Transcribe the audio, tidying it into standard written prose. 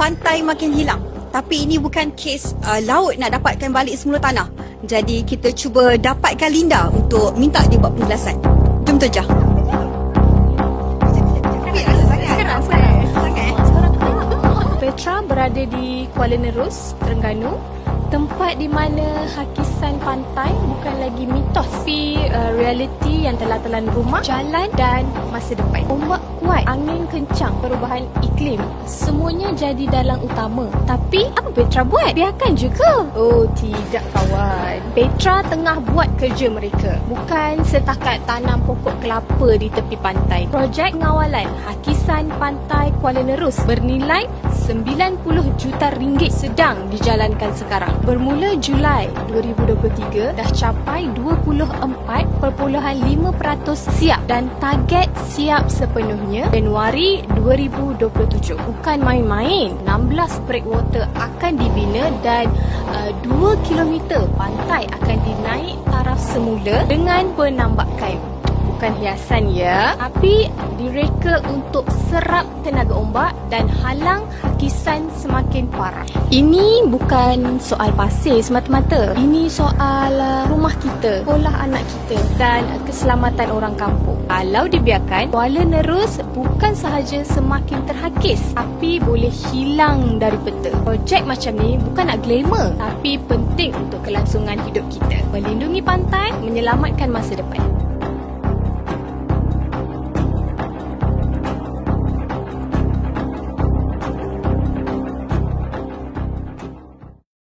pantai makin hilang. Tapi ini bukan kes laut nak dapatkan balik semula tanah. Jadi kita cuba dapatkan Linda untuk minta dia buat penjelasan. Jom Tojah. Petra berada di Kuala Nerus, Terengganu. Tempat di mana hakisan pantai bukan lagi mitos, tapi realiti yang telah telan rumah, jalan dan masa depan. Ombak kuat, angin kencang, perubahan iklim, semuanya jadi dalang utama. Tapi apa Petra buat? Biarkan je ke? Oh tidak kawan. Petra tengah buat kerja mereka. Bukan setakat tanam pokok kelapa di tepi pantai. Projek pengawalan hakisan pantai Kuala Nerus bernilai RM90 juta sedang dijalankan sekarang. Bermula Julai 2023 dah capai 24.5% siap dan target siap sepenuhnya Januari 2027. Bukan main-main. 16 breakwater akan dibina dan 2 km pantai akan dinaik taraf semula dengan penambakan. Bukan hiasan ya, tapi direka untuk serap tenaga ombak dan halang hakisan semakin parah. Ini bukan soal pasir semata-mata. Ini soal rumah kita, sekolah anak kita dan keselamatan orang kampung. Kalau dibiarkan, Kuala Nerus bukan sahaja semakin terhakis, tapi boleh hilang dari peta. Projek macam ni bukan nak glamour, tapi penting untuk kelangsungan hidup kita. Melindungi pantai, menyelamatkan masa depan.